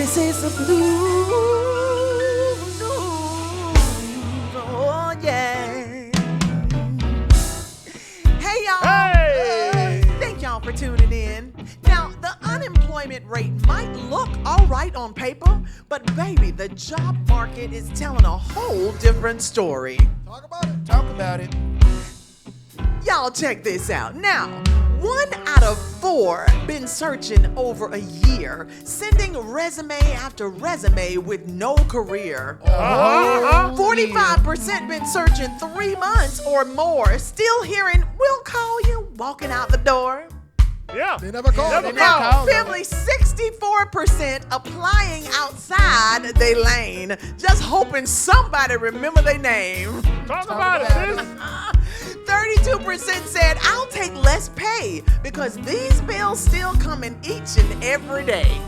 This is the blues. Oh, yeah. Hey, y'all. Hey. Thank y'all for tuning in. Now, the unemployment rate might look all right on paper, but baby, the job market is telling a whole different story. Talk about it. Talk about it. Y'all check this out. Now, 1 out of 4 been searching over a year, sending resume after resume with no career. 45% been searching 3 months or more, still hearing, "We'll call you," walking out the door. Yeah. They never call. Never They call. never call. Family, 64% applying outside they lane, just hoping somebody remember their name. Talk about it, about sis. 32% said, "I'll take less pay because these bills still coming each and every day."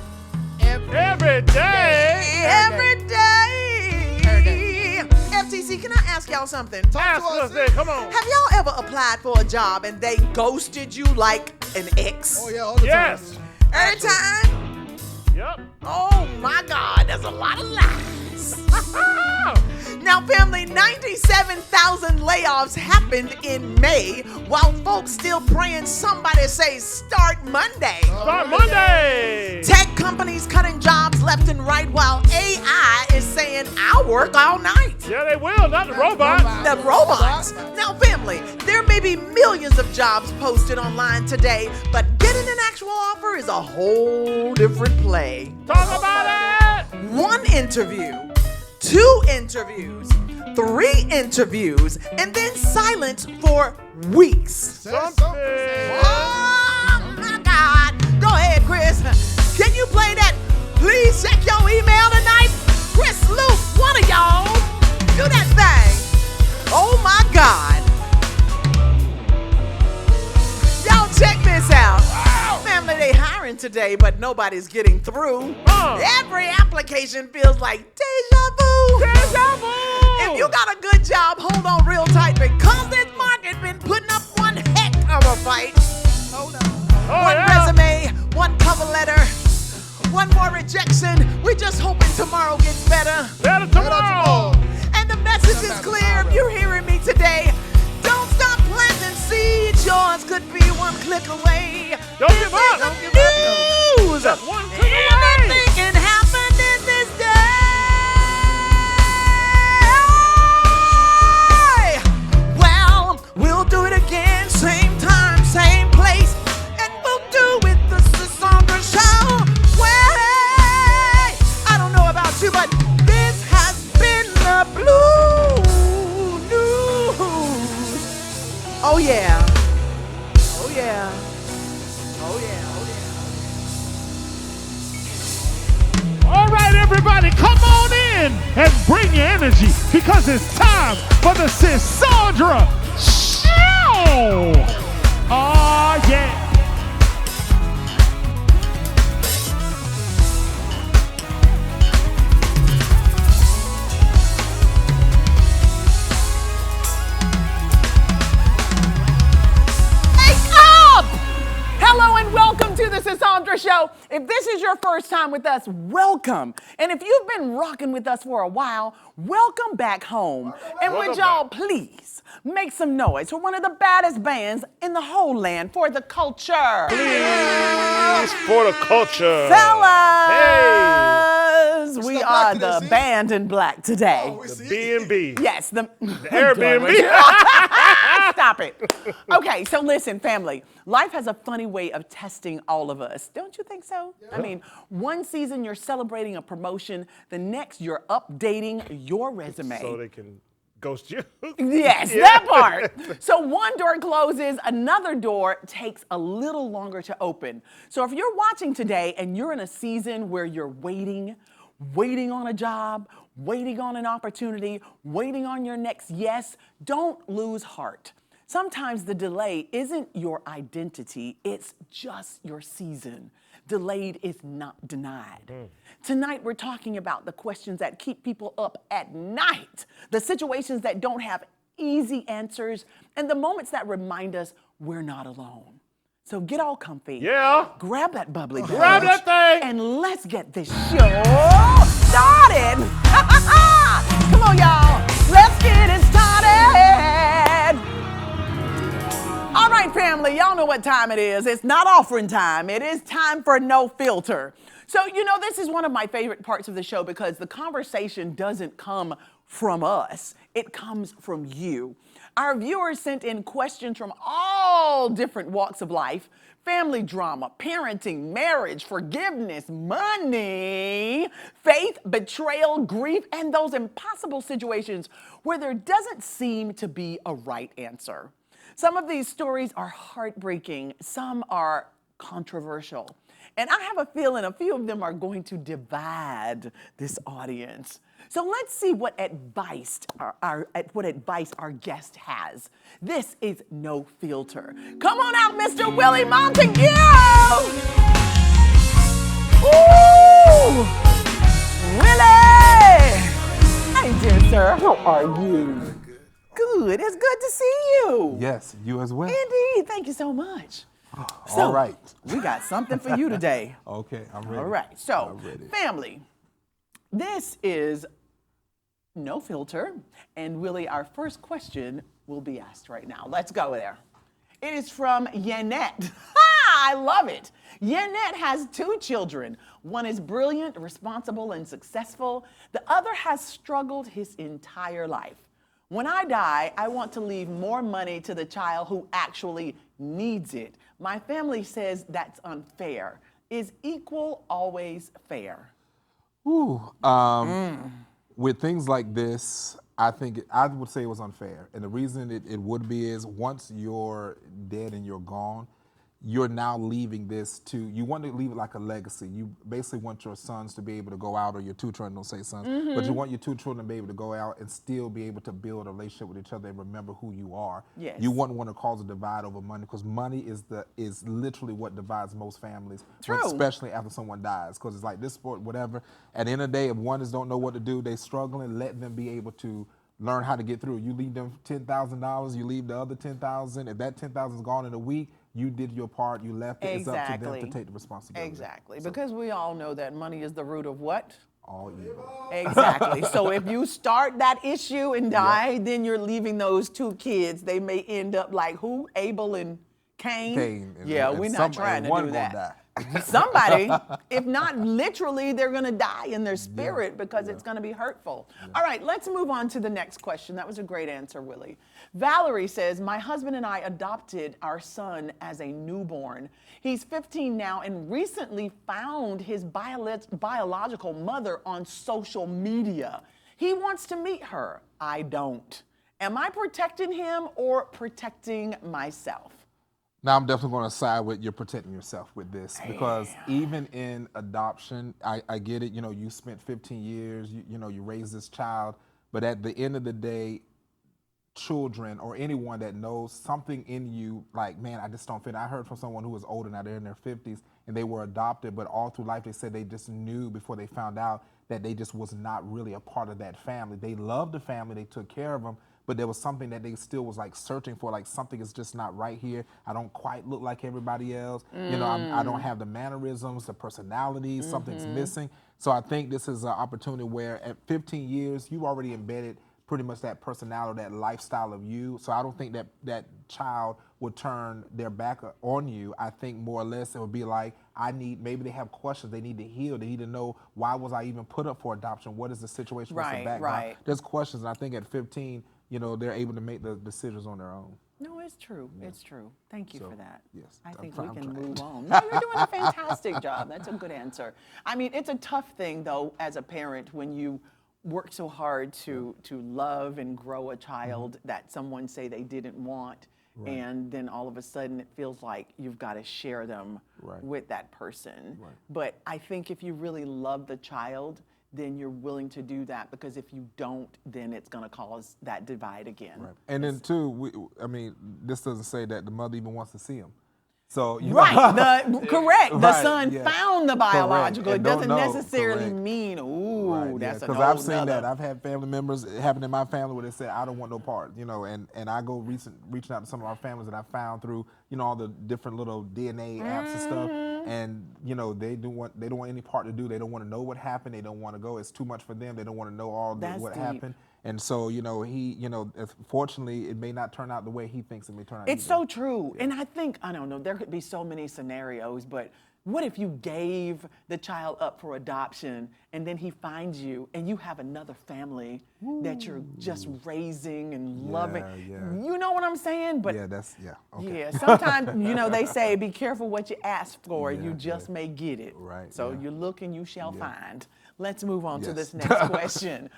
Every day. Every day. FTC, can I ask y'all something? Ask us that. Come on. Have y'all ever applied for a job and they ghosted you like an ex? Oh, yeah, all the Yes. time. Every time? Yep. Oh my God, there's a lot of lies. Now, family, 97,000 layoffs happened in May, while folks still praying somebody say start Monday. Start Monday. Tech companies cutting jobs left and right, while AI is saying I'll work all night. Yeah, they will. Not the robots. The robots. Now, family, there may be millions of jobs posted online today, but getting an actual offer is a whole different play. Talk about it. 1 interview, 2 interviews, 3 interviews, and then silence for weeks. Something. Oh my God. Go ahead, Chris. Can you play that? Please check your email tonight. Chris, Luke, one of y'all. Do that thing. Oh my God. Y'all check this out. Family, they hiring today, but nobody's getting through. Every application feels like deja vu. Deja vu. If you got a good job, hold on real tight because this market been putting up one heck of a fight. Hold on. Oh, One yeah. resume, 1 cover letter, 1 more rejection. We just hoping tomorrow gets better. Better tomorrow. And the message is clear if you're hearing me today. Don't stop planting seeds. Yours could be 1 click away. Don't give up. Don't give up. News. Just 1 click away. Anything can happen in this day. Well, we'll do it again, same time, same place, and we'll do it the Sisaundra Show. Well, I don't know about you, but this has been the Blue News. Oh yeah. Oh yeah. Oh yeah. Oh yeah. All right, everybody, come on in and bring your energy because it's time for the Sisaundra Show. Oh, yeah. Wake up! Hello and welcome to the Sisaundra Show. If this is your first time with us, welcome. And if you've been rocking with us for a while, welcome back home. And would Welcome y'all back. please make some noise for one of the baddest bands in the whole land for the culture. Please, for the culture. Fellas, we Step are back to the this, see? band in black today. Oh, we see. B&B. Yes, the Airbnb. Stop it. Okay, so listen, family. Life has a funny way of testing all of us. Don't you think so? I mean, one season you're celebrating a promotion, the next you're updating your resume. So they can ghost you. Yes, Yeah. that part. So one door closes, another door takes a little longer to open. So if you're watching today and you're in a season where you're waiting on a job, waiting on an opportunity, waiting on your next yes, don't lose heart. Sometimes the delay isn't your identity, it's just your season. Delayed is not denied. Tonight, we're talking about the questions that keep people up at night, the situations that don't have easy answers, and the moments that remind us we're not alone. So get all comfy. Yeah. Grab that bubbly beverage. Grab that thing. And let's get this show started. Come on, y'all. Let's get it started. All right, family, y'all know what time it is. It's not offering time. It is time for No Filter. So, you know, this is one of my favorite parts of the show because the conversation doesn't come from us. It comes from you. Our viewers sent in questions from all different walks of life: family drama, parenting, marriage, forgiveness, money, faith, betrayal, grief, and those impossible situations where there doesn't seem to be a right answer. Some of these stories are heartbreaking, some are controversial. And I have a feeling a few of them are going to divide this audience. So let's see what advice our guest has. This is No Filter. Come on out, Mr. Willie Montague! Ooh! Willie! Hey, dear sir, how are you? Good. It's good to see you. Yes, you as well. Indeed. Thank you so much. All right. We got something for you today. Okay, I'm ready. All right. So, I'm ready. family, this is No Filter. And Willie, our first question will be asked right now. Let's go there. It is from Yanette. I love it. Yanette has 2 children. One is brilliant, responsible, and successful. The other has struggled his entire life. When I die, I want to leave more money to the child who actually needs it. My family says that's unfair. Is equal always fair? Ooh, with things like this, I would say it was unfair. And the reason it would be is once you're dead and you're gone, you're now leaving this you want to leave it like a legacy. You basically want your sons to be able to go out, or your 2 children, don't say sons, but you want your 2 children to be able to go out and still be able to build a relationship with each other and remember who you are. Yes. You wouldn't want to cause a divide over money, because money is literally what divides most families. True. Especially after someone dies, because it's like this sport, whatever. At the end of the day, if one don't know what to do, they struggling, let them be able to learn how to get through. You leave them $10,000, you leave the other $10,000. If that $10,000 is gone in a week, you did your part, you left it. Exactly. It's up to them to take the responsibility. Exactly, because we all know that money is the root of what? All evil. Exactly. So if you start that issue and die, then you're leaving those 2 kids. They may end up like who? Abel and Cain? Yeah, we're not trying to do that. Die. Somebody, if not literally, they're going to die in their spirit because it's going to be hurtful. All right, let's move on to the next question. That was a great answer, Willie. Valerie says, my husband and I adopted our son as a newborn. He's 15 now and recently found his biological mother on social media. He wants to meet her. I don't. Am I protecting him or protecting myself? Now, I'm definitely going to side with you're protecting yourself with this, because even in adoption, I get it. You know, you spent 15 years, you raised this child, but at the end of the day, children or anyone that knows something in you, like, man, I just don't fit. I heard from someone who was older, now they're in their 50s, and they were adopted, but all through life they said they just knew before they found out that they just was not really a part of that family. They loved the family, they took care of them, but there was something that they still was like searching for, like something is just not right here. I don't quite look like everybody else. You know, I don't have the mannerisms, the personality, something's missing. So I think this is an opportunity where at 15 years, you've already embedded pretty much that personality, that lifestyle of you. So I don't think that child would turn their back on you. I think more or less it would be like, maybe they have questions they need to heal. They need to know, why was I even put up for adoption? What is the situation? What's the background? Right. There's questions, and I think at 15, they're able to make the decisions on their own. No, it's true. Yeah. It's true. Thank you for that. Yes, I think we can move on. No, you're doing a fantastic job. That's a good answer. I mean, it's a tough thing, though, as a parent, when you work so hard to love and grow a child that someone say they didn't want, and then all of a sudden it feels like you've got to share them with that person. But I think if you really love the child, then you're willing to do that, because if you don't, then it's going to cause that divide again. And then too, this doesn't say that the mother even wants to see him. So you Right, know, correct. The right, son yeah. found the biological. And It doesn't don't know, necessarily correct. mean, ooh, Right, that's a because whole I've seen nother. that. I've had family members, it happened in my family, where they said, I don't want no part, you know, and I go reaching out to some of our families that I found through, you know, all the different little DNA apps and stuff, and, you know, they don't want any part to do. They don't want to know what happened. They don't want to go. It's too much for them. They don't want to know what deep. happened. And so, you know, fortunately, it may not turn out the way he thinks it may turn out. It's so true. And I think, I don't know, there could be so many scenarios, but what if you gave the child up for adoption and then he finds you and you have another family that you're just raising and loving? Yeah. You know what I'm saying? But Okay. yeah, sometimes, you know, they say, be careful what you ask for. Yeah, you just may get it. Right, So yeah. you look and you shall find. Let's move on to Yes. this next question.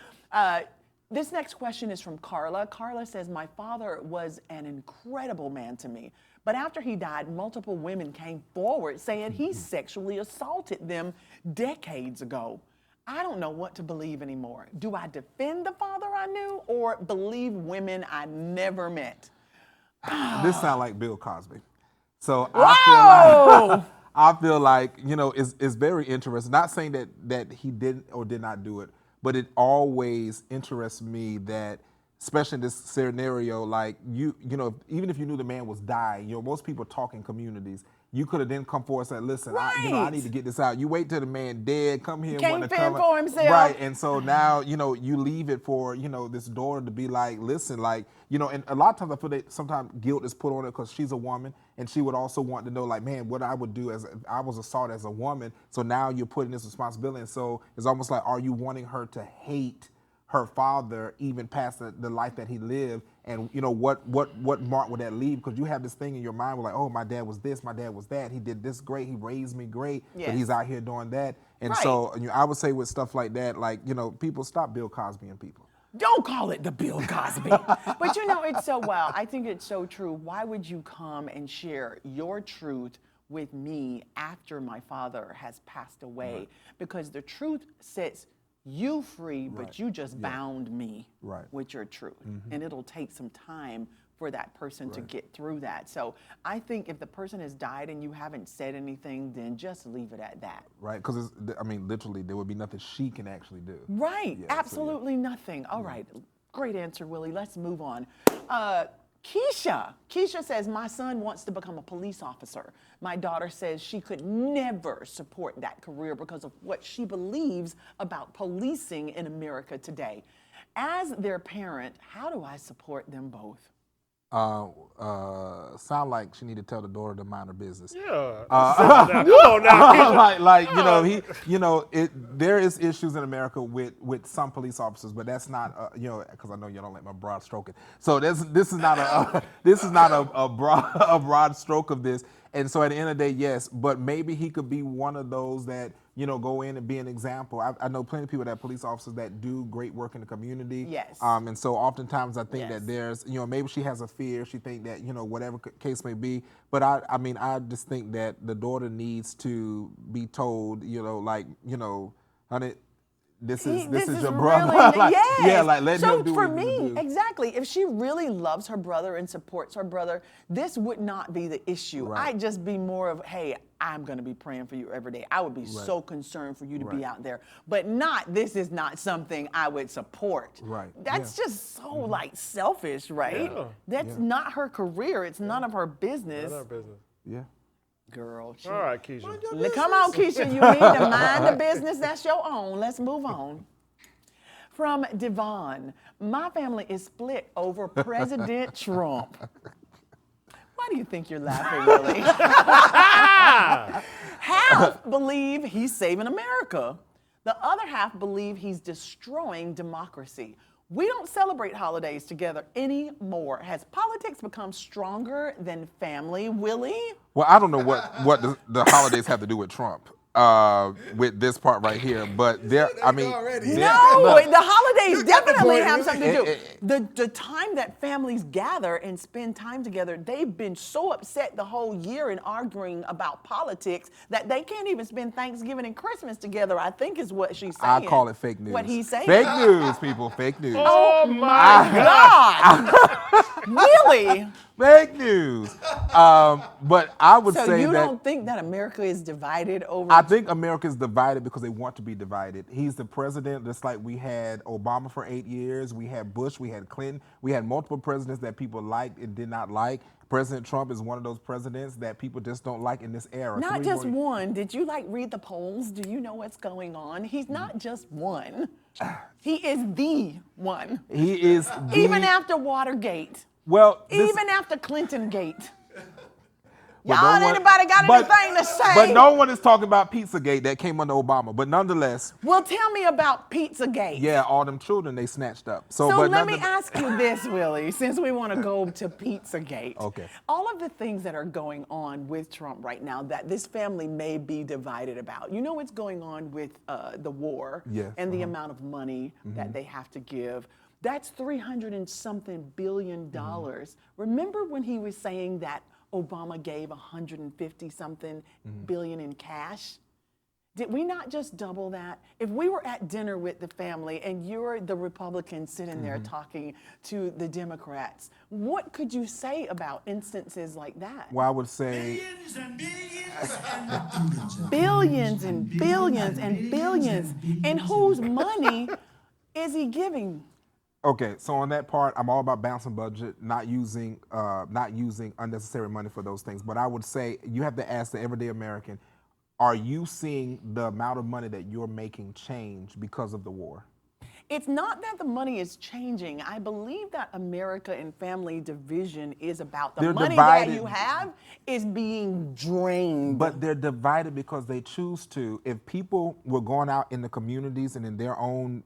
This next question is from Carla. Carla says, my father was an incredible man to me, but after he died, multiple women came forward saying he sexually assaulted them decades ago. I don't know what to believe anymore. Do I defend the father I knew or believe women I never met? This sounds like Bill Cosby. So Whoa! I feel like, you know, it's very interesting. Not saying that he didn't or did not do it, but it always interests me that, especially in this scenario, like you know, even if you knew the man was dying, you know, most people talk in communities. You could have then come forward and said, listen, I need to get this out. You wait till the man dead, come here. Can't fend for himself. Right, and so now, you know, you leave it for, you know, this daughter to be like, listen, like, you know, and a lot of times I feel that sometimes guilt is put on her because she's a woman and she would also want to know, like, man, what I would do as I was assaulted as a woman. So now you're putting this responsibility. And so it's almost like, are you wanting her to hate her father even past the life that he lived? And you know, what mark would that leave? Because you have this thing in your mind where like, oh, my dad was this, my dad was that, he did this great, he raised me great, but he's out here doing that. And so you know, I would say with stuff like that, like, you know, people stop Bill Cosby and people. Don't call it the Bill Cosby. But you know, it's so well. I think it's so true. Why would you come and share your truth with me after my father has passed away? Because the truth sets you free, but you just bound me with your truth. And it'll take some time for that person to get through that. So I think if the person has died and you haven't said anything, then just leave it at that. Right, because I mean, literally, there would be nothing she can actually do. Right, absolutely nothing. All right, great answer, Willie. Let's move on. Keisha says, my son wants to become a police officer. My daughter says she could never support that career because of what she believes about policing in America today. As their parent, how do I support them both? Sound like she need to tell the daughter to mind her business. Yeah. Come on now. like you know, there is issues in America with some police officers, but that's not you know, because I know you don't let my broad stroke it. So this is not a broad stroke of this. And so at the end of the day, yes, but maybe he could be one of those that, you know, go in and be an example. I know plenty of people that are police officers that do great work in the community. Yes. And so oftentimes I think that there's, you know, maybe she has a fear. She think that, you know, whatever case may be. But I mean, I just think that the daughter needs to be told, you know, like, you know, honey, this is your brother. Really, like, yes. Yeah, like let him do for what he needs to me, do. exactly. If she really loves her brother and supports her brother, this would not be the issue. I'd just be more of, hey, I'm going to be praying for you every day. I would be so concerned for you to be out there. But this is not something I would support. Right. That's just so like selfish, right? Yeah. That's not her career. It's none of her business. None of our business. Yeah. Girl. All right, Keisha. Come on, Keisha. You need to mind the business that's your own. Let's move on. From Devon, my family is split over President Trump. Why do you think you're laughing, Willie? Half believe he's saving America. The other half believe he's destroying democracy. We don't celebrate holidays together anymore. Has politics become stronger than family, Willie? Well, I don't know what the holidays have to do with Trump. with this part right here. But there, I mean, No, the holidays definitely have something to do. The time that families gather and spend time together, they've been so upset the whole year and arguing about politics that they can't even spend Thanksgiving and Christmas together, I think is what she's saying. I call it fake news. What he's saying. Fake news, people, fake news. Oh my God. Really? Fake news. But I would So say you that don't think that America is divided over? I think America is divided because they want to be divided. He's the president, just like we had Obama for 8 years, we had Bush, we had Clinton, we had multiple presidents that people liked and did not like. President Trump is one of those presidents that people just don't like in this era. Not just one. Did you read the polls? Do you know what's going on? He's not just one. He is the one. He is the, even after Watergate. Well, even after Clinton Gate. But Y'all, anybody got anything to say? But no one is talking about Pizzagate that came under Obama. But nonetheless. Well, tell me about Pizzagate. Yeah, all them children they snatched up. So let me ask you this, Willie, since we want to go to Pizzagate. Okay. All of the things that are going on with Trump right now that this family may be divided about. You know what's going on with the war and the amount of money that they have to give. That's $300 and something billion. Remember when he was saying that Obama gave 150 something billion in cash? Did we not just double that? If we were at dinner with the family and you're the Republican sitting there talking to the Democrats, what could you say about instances like that? Well, I would say billions and billions and billions. And whose money is he giving? Okay, so on that part, I'm all about balancing budget, not using unnecessary money for those things. But I would say you have to ask the everyday American, are you seeing the amount of money that you're making change because of the war? It's not that the money is changing. I believe that America and family division is about the money that you have is being drained. But they're divided because they choose to. If people were going out in the communities and in their own,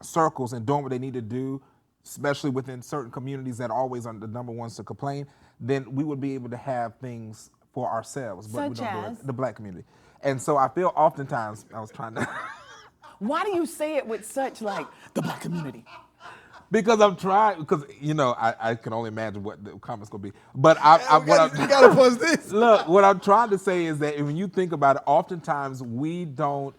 circles and doing what they need to do, especially within certain communities that always are the number ones to complain, then we would be able to have things for ourselves. But we don't do it. The black community. And so I feel oftentimes, I was trying to... Why do you say it with such the black community? Because I'm trying, because I can only imagine what the comments gonna be. But you gotta post this. Look, what I'm trying to say is that when you think about it, oftentimes we don't.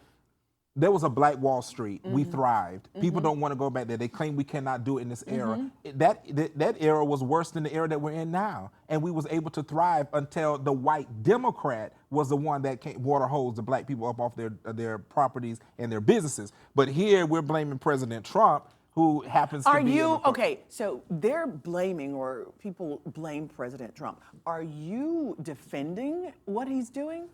There was a Black Wall Street. We thrived. People don't want to go back there. They claim we cannot do it in this era. That era was worse than the era that we're in now. And we was able to thrive until the white Democrat was the one that water hosed the black people up off their properties and their businesses. But here we're blaming President Trump, who happens to be... Okay, so they're blaming, or people blame President Trump. Are you defending what he's doing?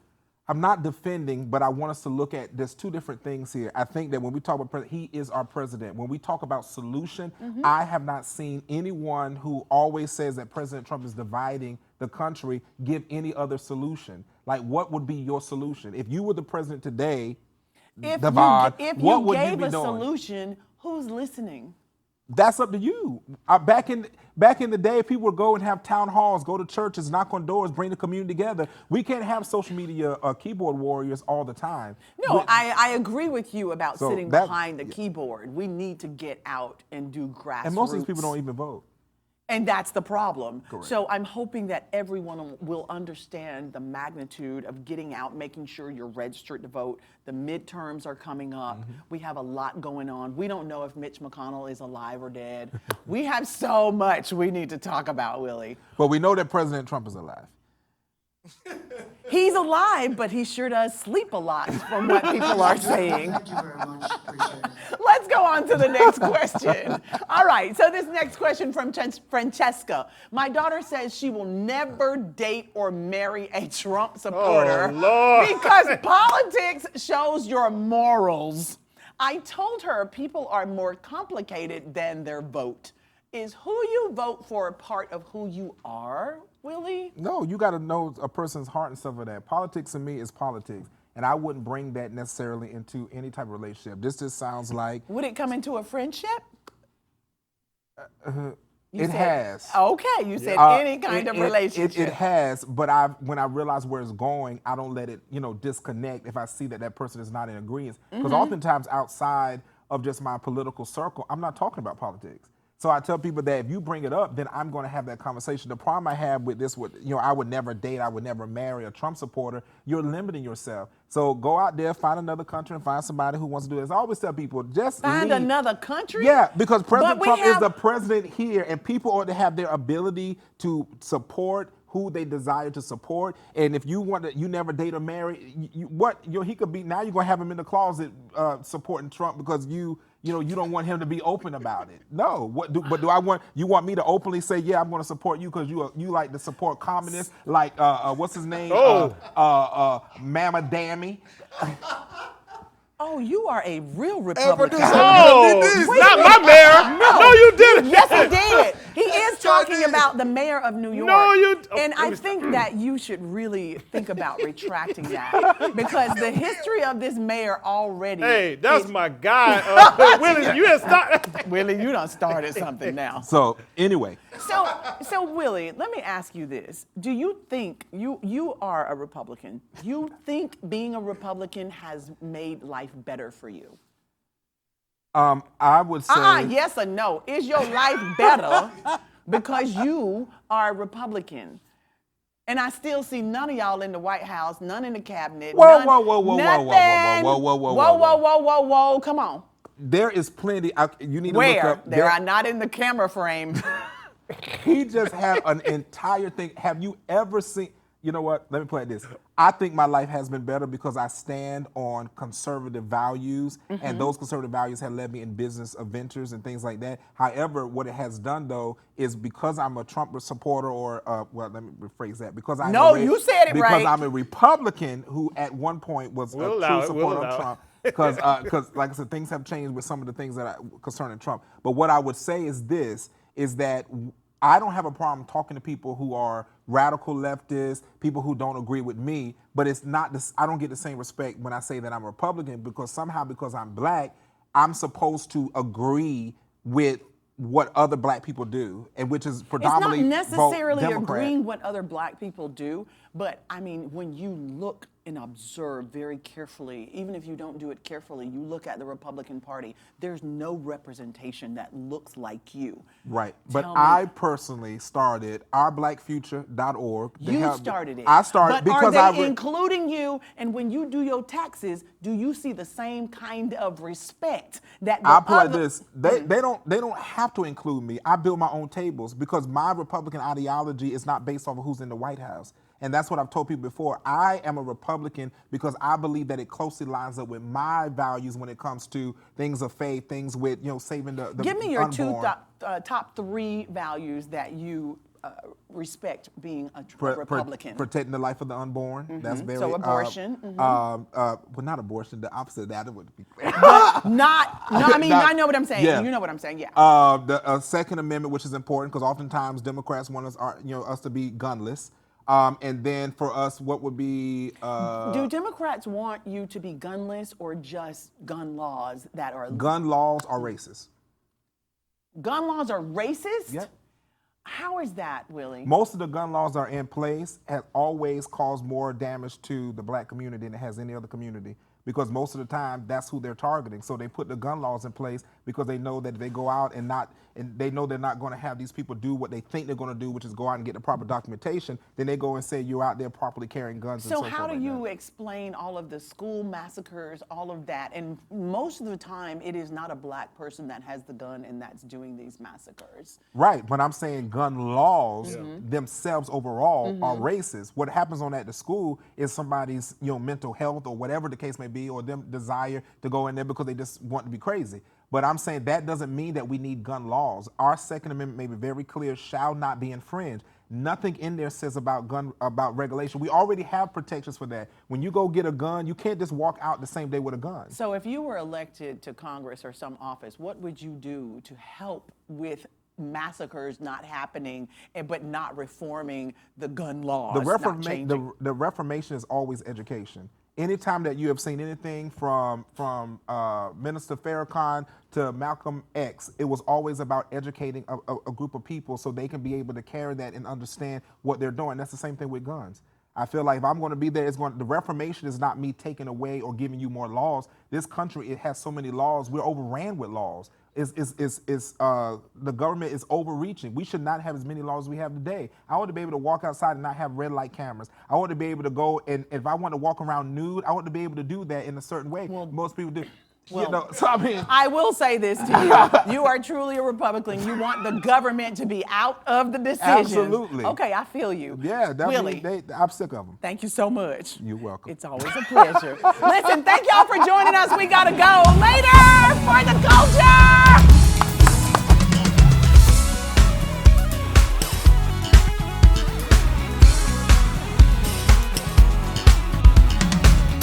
I'm not defending, but I want us to look at, there's two different things here. I think that when we talk about president, he is our president. When we talk about solution, I have not seen anyone who always says that President Trump is dividing the country give any other solution. Like, what would be your solution? If you were the president today, if what would you you be gave a doing? solution, who's listening? That's up to you. Back in the day, people would go and have town halls, go to churches, knock on doors, bring the community together. We can't have social media keyboard warriors all the time. No, I agree with you about sitting behind the keyboard. We need to get out and do grassroots. And most of these people don't even vote. And that's the problem. Correct. So I'm hoping that everyone will understand the magnitude of getting out, making sure you're registered to vote. The midterms are coming up. We have a lot going on. We don't know if Mitch McConnell is alive or dead. We have so much we need to talk about, Willie. But we know that President Trump is alive. He's alive, but he sure does sleep a lot from what people are saying. Thank you very much. Appreciate it. Let's go on to the next question. All right, so this next question from Francesca. My daughter says she will never date or marry a Trump supporter because politics shows your morals. I told her people are more complicated than their vote. Is who you vote for a part of who you are, Willie? No, you got to know a person's heart and stuff like that. Politics to me is politics. And I wouldn't bring that necessarily into any type of relationship. This just sounds like... Would it come into a friendship? You It said- has. Okay, you said any kind of relationship. It has, but when I realize where it's going, I don't let it, disconnect if I see that person is not in agreement. Because oftentimes outside of just my political circle, I'm not talking about politics. So I tell people that if you bring it up, then I'm going to have that conversation. The problem I have with this, I would never date, I would never marry a Trump supporter. You're limiting yourself. So go out there, find another country, and find somebody who wants to do this. I always tell people, just Find leave. another country? Yeah, because President But we Trump is have- the president here, and people ought to have their ability to support who they desire to support. And if you want to, you never date or marry, he could be, now you're going to have him in the closet supporting Trump because you don't want him to be open about it. No, you want me to openly say, yeah, I'm going to support you because you like to support communists like, what's his name? Mama Dammy. Oh, you are a real Republican. Not my mayor. No, you didn't. Yes, he did. He is talking about the mayor of New York. No, you. And I think that you should really think about retracting that because the history of this mayor already. Hey, that's my guy. Willie, you had started. Willie, you done started something now. So anyway. So Willie, let me ask you this. Do you think, you are a Republican, you think being a Republican has made life better for you? I would say. Yes or no? Is your life better because you are a Republican? And I still see none of y'all in the White House, none in the cabinet. Whoa, none, whoa, whoa, whoa, nothing. whoa, whoa, whoa, whoa, whoa, whoa, whoa, whoa, whoa, come on. There is plenty. You need to look Where? up. They are not in the camera frame. He just had an entire thing. Have you ever seen? You know what? Let me play this. I think my life has been better because I stand on conservative values, and those conservative values have led me in business ventures and things like that. However, what it has done, though, is because I'm a Trump supporter, or let me rephrase that. Because you said it right. Because I'm a Republican who, at one point, was a true supporter of Trump. Because, like I said, things have changed with some of the things that concerning Trump. But what I would say is this: is that I don't have a problem talking to people who are radical leftists, people who don't agree with me, but it's not this, I don't get the same respect when I say that I'm a Republican because I'm black, I'm supposed to agree with what other black people do, and which is predominantly It's not necessarily Democrat. agreeing what other black people do, but I mean, when you look and observe very carefully, even if you don't do it carefully, you look at the Republican Party, there's no representation that looks like you. Right. But Tell me. I personally started ourblackfuture.org. You started it. I started but because are they including you? And when you do your taxes, do you see the same kind of respect that the I'll put it like other- this: they don't have to include me. I build my own tables because my Republican ideology is not based off of who's in the White House. And that's what I've told people before. I am a Republican because I believe that it closely lines up with my values when it comes to things of faith, things with saving the Give me your unborn. top three values that you respect being a Republican. Protecting the life of the unborn. That's very So abortion. well, not abortion. The opposite of that would be. I know what I'm saying. Yeah. You know what I'm saying. Yeah. The Second Amendment, which is important because oftentimes Democrats want us to be gunless. And then for us, what would be? Do Democrats want you to be gunless or just gun laws that are? Gun laws are racist. Gun laws are racist? Yep. How is that, Willie? Most of the gun laws that are in place have always caused more damage to the black community than it has any other community. Because most of the time, that's who they're targeting. So they put the gun laws in place because they know that if they go out and they know they're not going to have these people do what they think they're going to do, which is go out and get the proper documentation. Then they go and say you're out there properly carrying guns. So and how do you that. explain all of the school massacres, all of that? And most of the time, it is not a black person that has the gun and that's doing these massacres. Right, but I'm saying gun laws themselves overall are racist. What happens on at the school is somebody's mental health or whatever the case may be, or them desire to go in there because they just want to be crazy. But I'm saying that doesn't mean that we need gun laws. Our Second Amendment may be very clear, shall not be infringed. Nothing in there says about regulation. We already have protections for that. When you go get a gun, you can't just walk out the same day with a gun. So if you were elected to Congress or some office, what would you do to help with massacres not happening, but not reforming the gun laws? The reformation is always education. Anytime that you have seen anything from Minister Farrakhan to Malcolm X, it was always about educating a group of people so they can be able to carry that and understand what they're doing. That's the same thing with guns. I feel like if I'm going to be there, the Reformation is not me taking away or giving you more laws. This country, it has so many laws. We're overran with laws. The government is overreaching. We should not have as many laws as we have today. I want to be able to walk outside and not have red light cameras. I want to be able to go and if I want to walk around nude, I want to be able to do that in a certain way. Well, most people do. well, So I mean, I will say this to you. You are truly a Republican. You want the government to be out of the decisions. Absolutely. Okay, I feel you. yeah, Willie, I'm sick of them. thank you so much. You're welcome. It's always a pleasure. Listen, thank y'all for joining us. We got to go later for the culture.